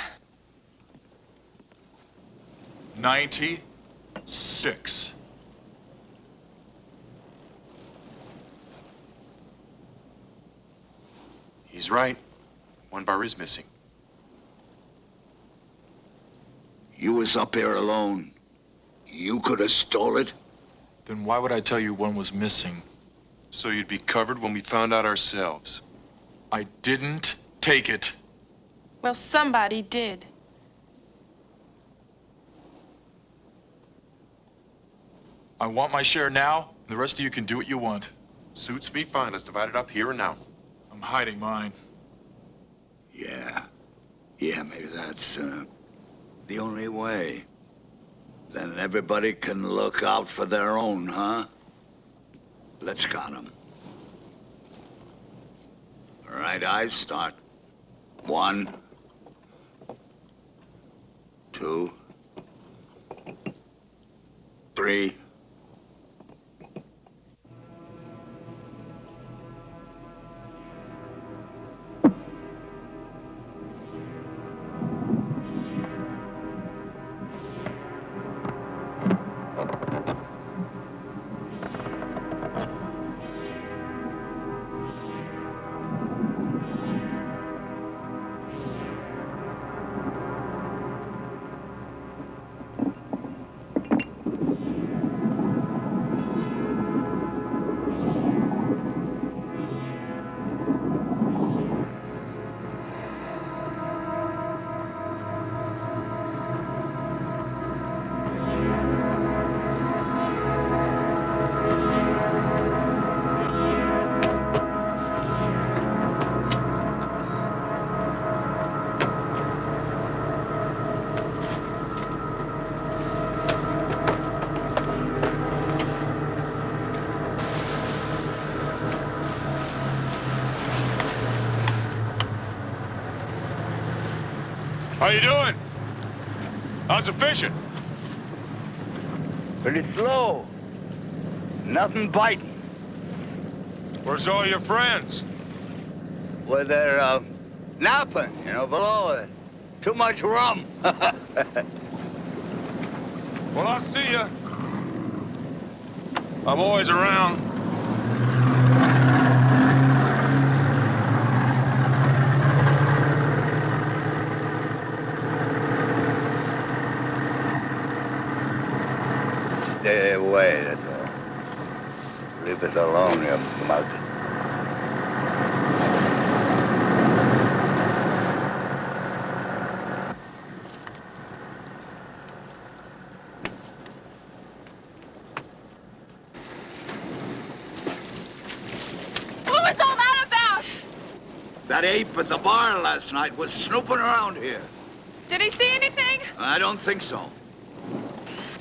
96. He's right. One bar is missing. You was up here alone. You could have stole it. Then why would I tell you one was missing? So you'd be covered when we found out ourselves. I didn't take it. Well, somebody did. I want my share now, and the rest of you can do what you want. Suits me fine. Let's divide it up here and now. I'm hiding mine. Yeah. Yeah, maybe that's the only way. Then everybody can look out for their own, huh? Let's count them. All right, I start. 1, 2, 3. How you doing? How's the fishing? Pretty slow. Nothing biting. Where's all your friends? Well, they're napping, you know, below. Too much rum. Well, I'll see you. I'm always around. Stay away, that's all. Leave us alone, you mug. What was all that about? That ape at the bar last night was snooping around here. Did he see anything? I don't think so.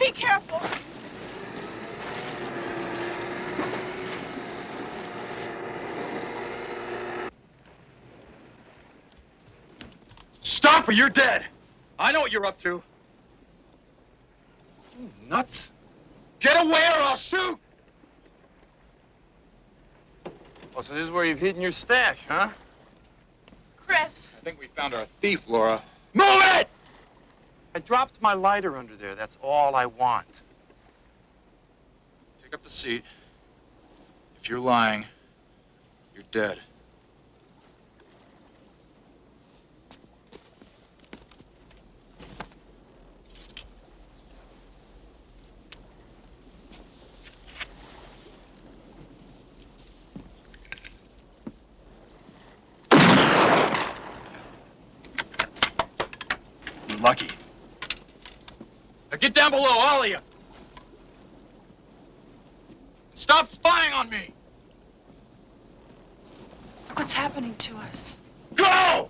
Be careful. Stop or you're dead. I know what you're up to. You nuts. Get away or I'll shoot. Oh, so this is where you've hidden your stash, huh? Chris. I think we found our thief, Laura. Move it! I dropped my lighter under there. That's all I want. Pick up the seat. If you're lying, you're dead. You're lucky. Now get down below, all of you. Stop spying on me! Look what's happening to us. Go!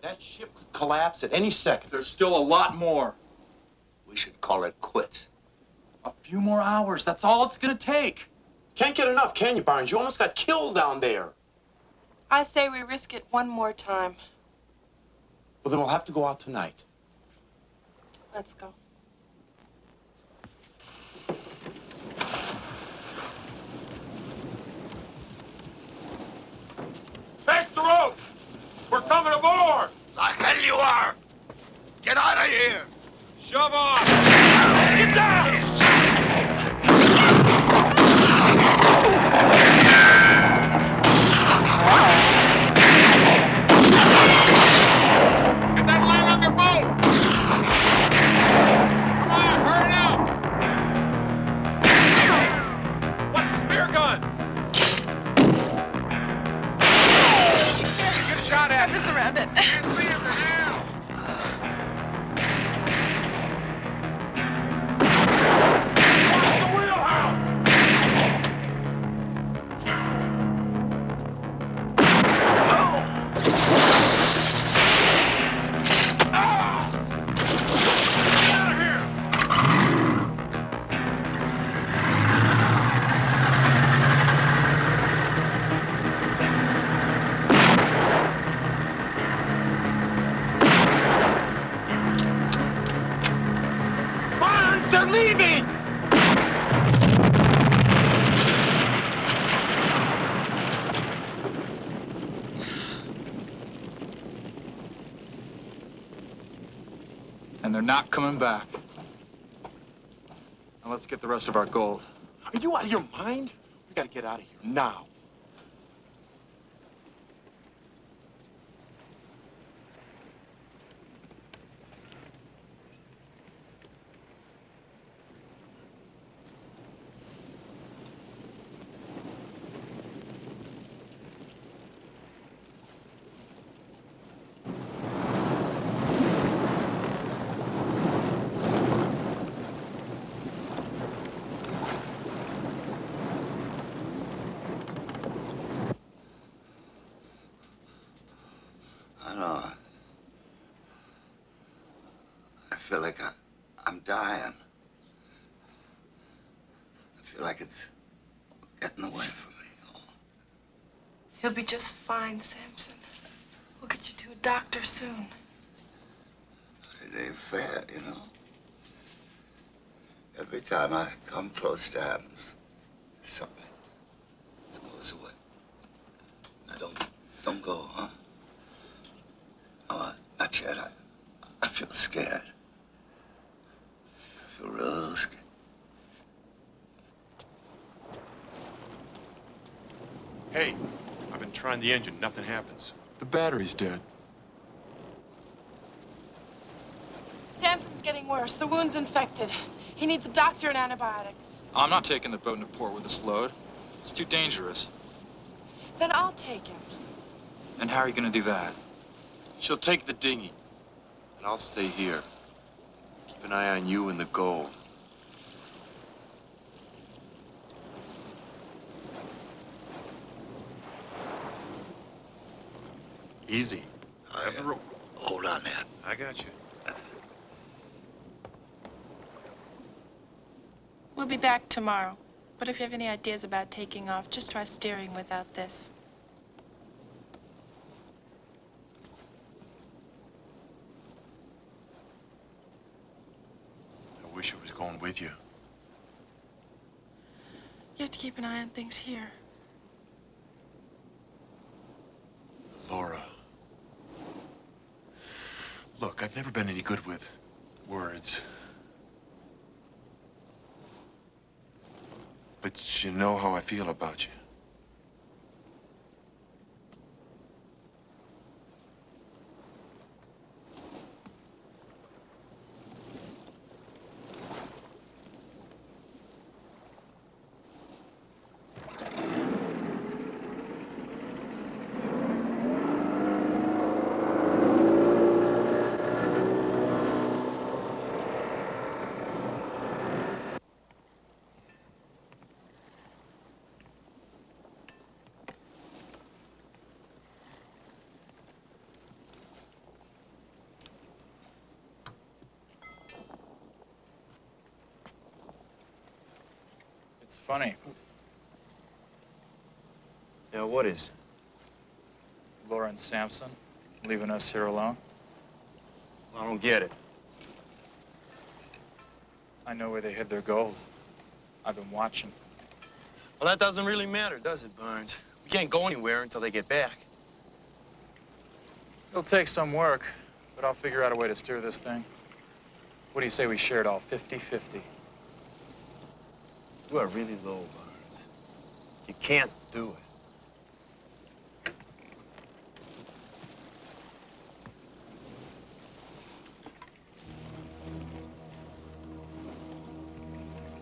That ship could collapse at any second. There's still a lot more. We should call it quits. A few more hours, that's all it's gonna take. Can't get enough, can you, Barnes? You almost got killed down there. I say we risk it one more time. Well, then we'll have to go out tonight. Let's go. Take the rope! We're coming aboard! The hell you are! Get out of here! Shove off! Get down! Get that line on your boat! Come on, hurry up! What's the spear gun? Get a shot at it. This around it. Can't see him now. leaving! And they're not coming back. Now let's get the rest of our gold. Are you out of your mind? We gotta get out of here now. I feel like I'm dying. I feel like it's getting away from me. He'll be just fine, Samson. We'll get you to a doctor soon. It ain't fair, you know. Every time I come close to Adams, something goes away. Now don't go, huh? No, not yet. I feel scared. I feel real scared. Hey, I've been trying the engine. Nothing happens. The battery's dead. Samson's getting worse. The wound's infected. He needs a doctor and antibiotics. I'm not taking the boat into port with this load. It's too dangerous. Then I'll take him. And how are you gonna do that? She'll take the dinghy, and I'll stay here. Keep an eye on you and the gold. Easy. Have the rope. Hold on there. I got you. We'll be back tomorrow. But if you have any ideas about taking off, just try steering without this. I wish I was going with you. You have to keep an eye on things here. Laura. Look, I've never been any good with words. But you know how I feel about you. It's funny. Yeah, what is? Laura and Samson leaving us here alone. I don't get it. I know where they hid their gold. I've been watching. Well, that doesn't really matter, does it, Barnes? We can't go anywhere until they get back. It'll take some work, but I'll figure out a way to steer this thing. What do you say we share it all 50-50? You are really low, Barnes. You can't do it.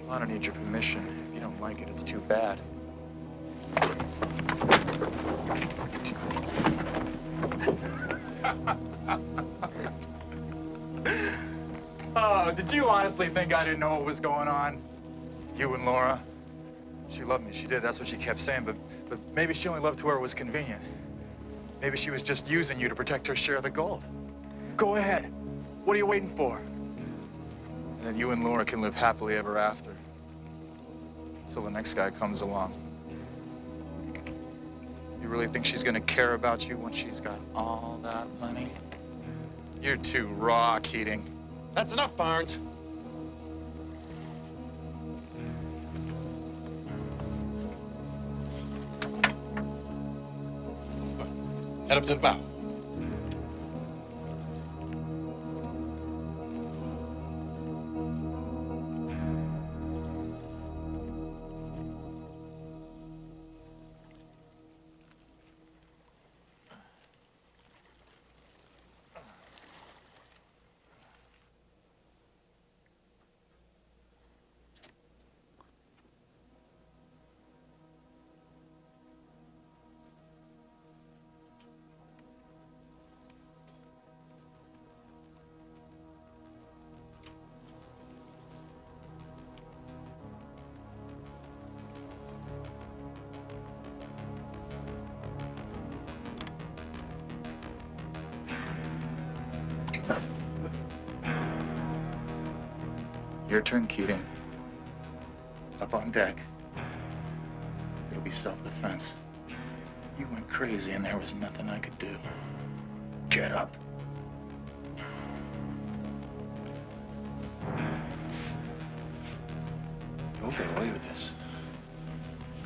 Well, I don't need your permission. If you don't like it, it's too bad. Oh, did you honestly think I didn't know what was going on? You and Laura? She loved me, she did. That's what she kept saying, but maybe she only loved to where it was convenient. Maybe she was just using you to protect her share of the gold. Go ahead. What are you waiting for? And then you and Laura can live happily ever after. Until the next guy comes along. You really think she's gonna care about you when she's got all that money? You're too raw, Keating. That's enough, Barnes. Head up to the bow. Your turn, Keating. Up on deck. It'll be self-defense. You went crazy and there was nothing I could do. Get up. You'll get away with this.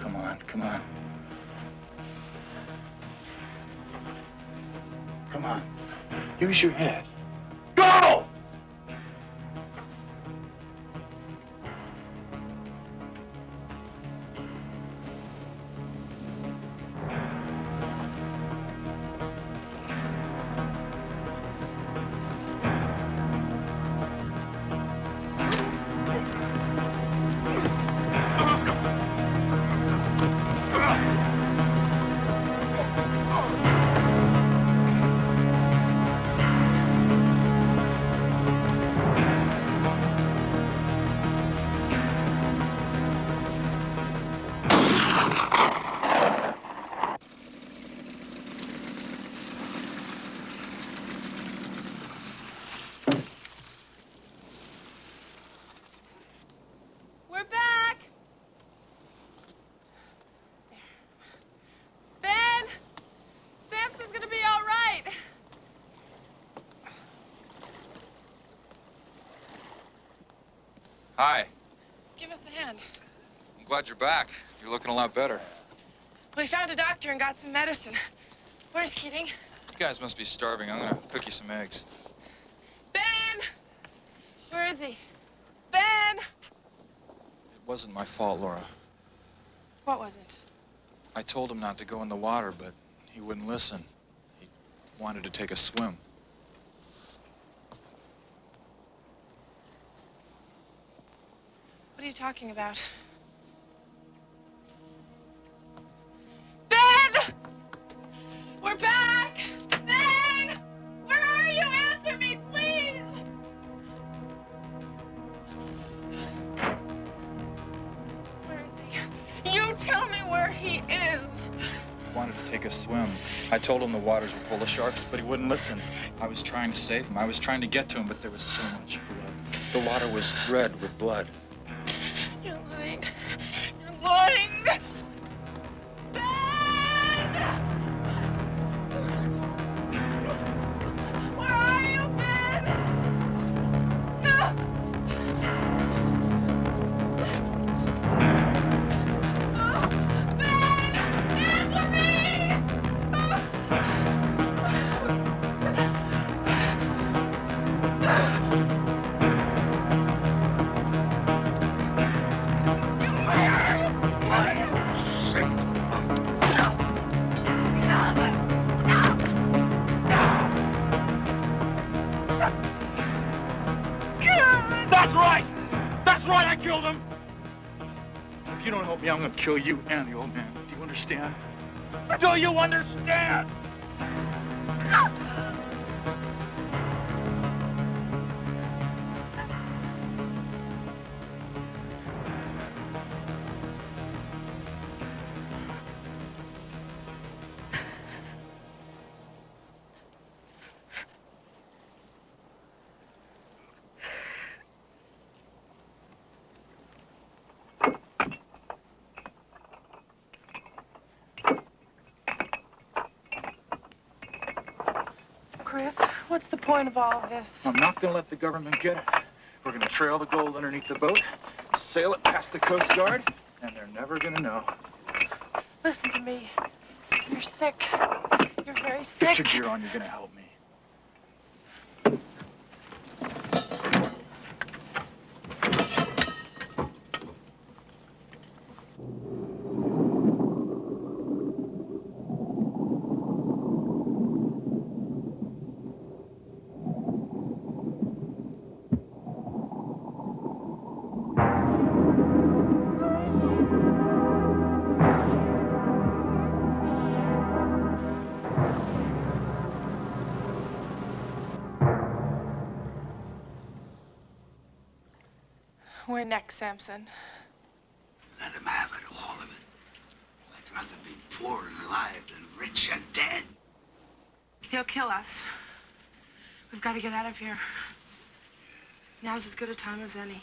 Come on, come on. Come on. Use your head. Go! Hi. Give us a hand. I'm glad you're back. You're looking a lot better. We found a doctor and got some medicine. Where's Keating? You guys must be starving. I'm gonna cook you some eggs. Ben! Where is he? Ben! It wasn't my fault, Laura. What wasn't? I told him not to go in the water, but he wouldn't listen. He wanted to take a swim. What are you talking about? Ben! We're back! Ben! Where are you? Answer me, please! Where is he? You tell me where he is! He wanted to take a swim. I told him the waters were full of sharks, but he wouldn't listen. I was trying to save him. I was trying to get to him, but there was so much blood. The water was red with blood. You're lying. You're lying! Ben! Where are you, Ben? No! Oh, Ben! Answer me! That's right! That's right, I killed him! If you don't help me, I'm gonna kill you and the old man. Do you understand? Do you understand? Chris, what's the point of all of this? I'm not gonna let the government get it. We're gonna trail the gold underneath the boat, sail it past the Coast Guard, and they're never gonna know. Listen to me. You're sick. You're very sick. Get your gear on, you're gonna help me. Where next, Samson? Let him have it, all of it. I'd rather be poor and alive than rich and dead. He'll kill us. We've got to get out of here. Now's as good a time as any.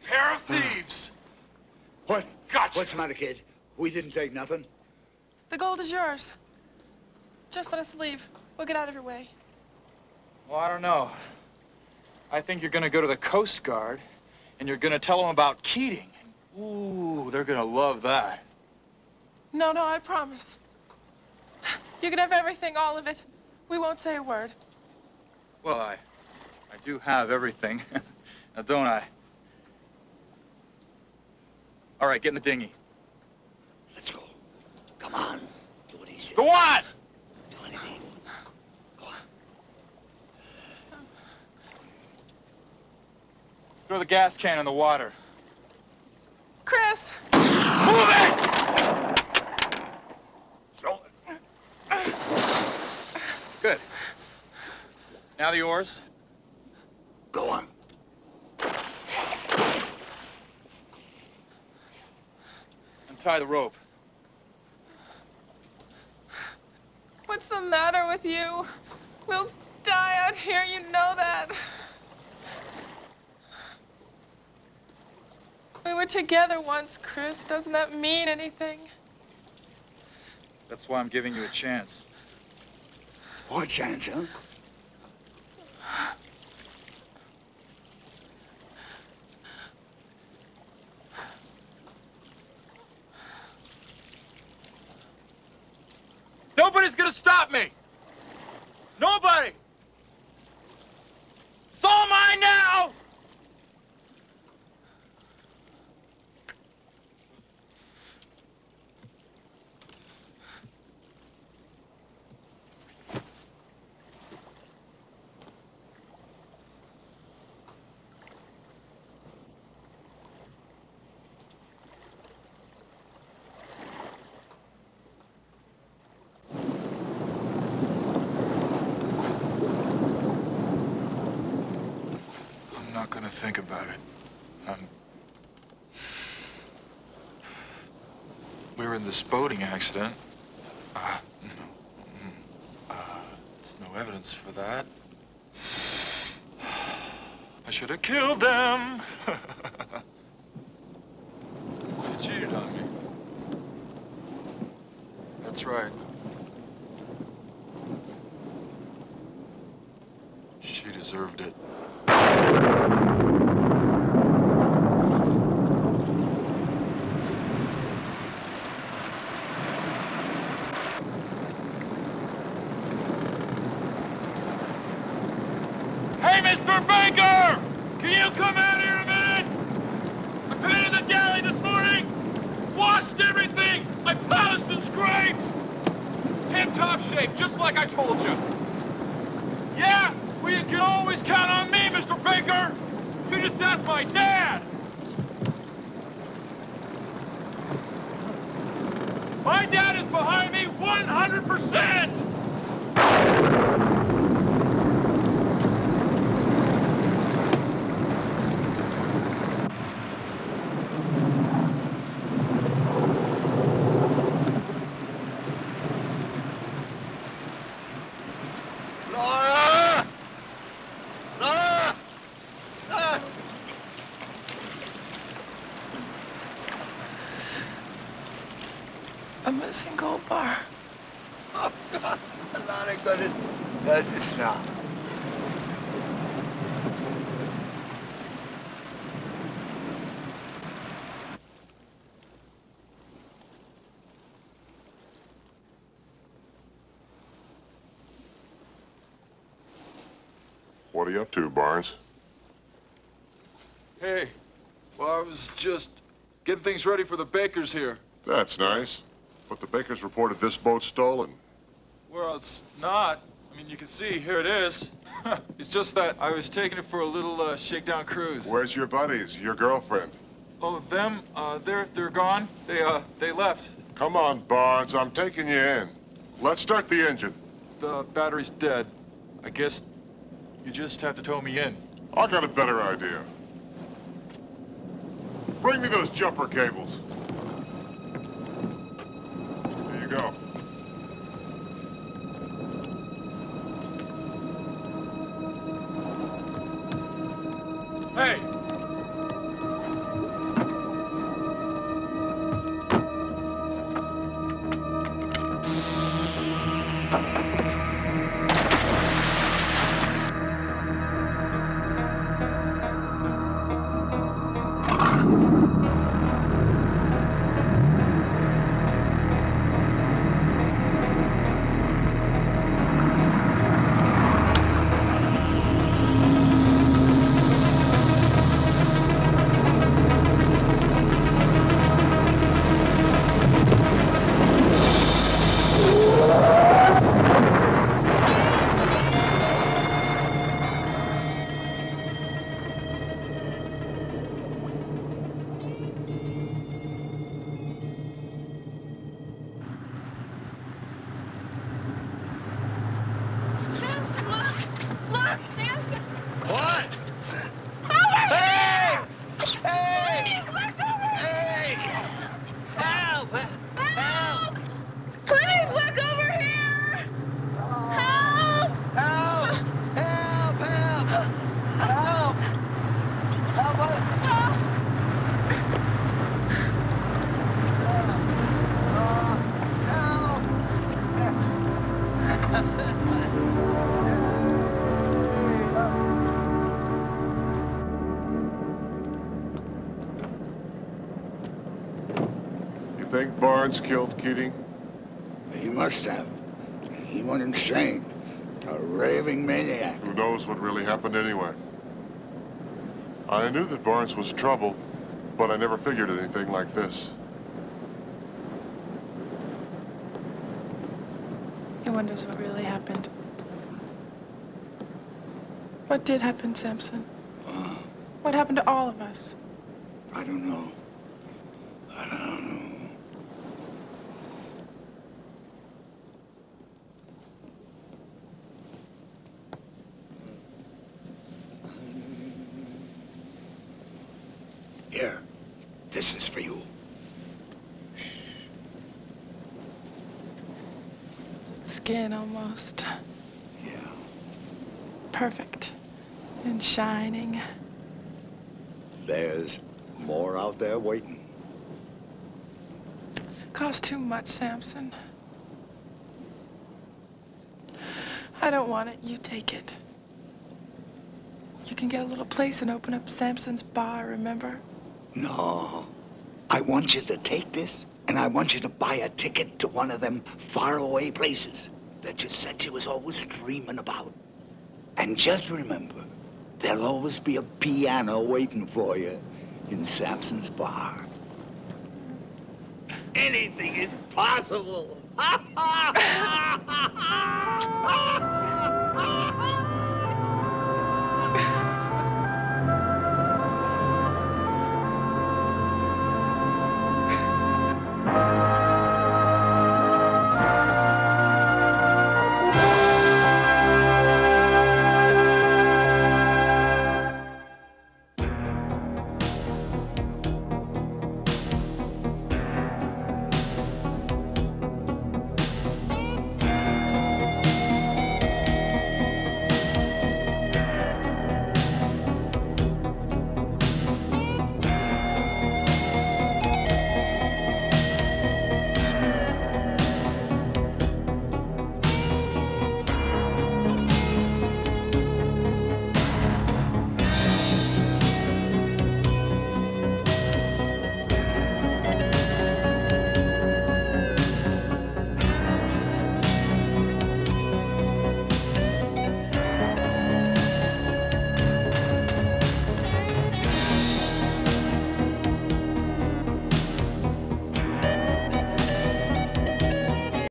Pair of thieves! What? Gotcha! What's the matter, kid? We didn't take nothing. The gold is yours. Just let us leave. We'll get out of your way. Well, I don't know. I think you're gonna go to the Coast Guard, and you're gonna tell them about Keating. Ooh, they're gonna love that. No, I promise. You can have everything, all of it. We won't say a word. Well, I do have everything. Now, don't I? All right, get in the dinghy. Let's go. Come on. Do what he said. Go on! Do anything. Go on. Throw the gas can in the water. Chris! Move it! Throw it. Good. Now the oars. Go on. Untie the rope. What's the matter with you? We'll die out here, you know that. We were together once, Chris. Doesn't that mean anything? That's why I'm giving you a chance. What chance, huh? Nobody's gonna stop me! Nobody! It's all mine now! I'm not gonna think about it. We were in this boating accident. There's no evidence for that. I should have killed them. She cheated on me. That's right. She deserved it. Hey, Mr. Baker! Can you come out here a minute? I painted the galley this morning, washed everything, I polished and scraped. Tip-top shape, just like I told you. Yeah, well, you can always count on me, Mr. Baker. You just asked my dad. My dad is behind me 100%. Laura! Laura! Ah! us in Gold Bar. Oh, God. A lot of good. That's it now. What are you up to, Barnes? Hey, well, I was just getting things ready for the bakers here. That's nice. But the bakers reported this boat stolen. Well, it's not. I mean, you can see, here it is. It's just that I was taking it for a little shakedown cruise. Where's your buddies, your girlfriend? Oh, them? They're gone. They left. Come on, Barnes, I'm taking you in. Let's start the engine. The battery's dead. I guess you just have to tow me in. I got a better idea. Bring me those jumper cables. There you go. Hey! Think Barnes killed Keating? He must have. He went insane. A raving maniac. Who knows what really happened anyway? I knew that Barnes was trouble, but I never figured anything like this. He wonders what really happened. What did happen, Samson? What happened to all of us? I don't know. I don't know. Here, this is for you. Skin almost. Yeah. Perfect. And shining. There's more out there waiting. Cost too much, Samson. I don't want it. You take it. You can get a little place and open up Samson's bar, remember? No. I want you to take this, and I want you to buy a ticket to one of them faraway places that you said you was always dreaming about. And just remember, there'll always be a piano waiting for you in Samson's bar. Anything is possible.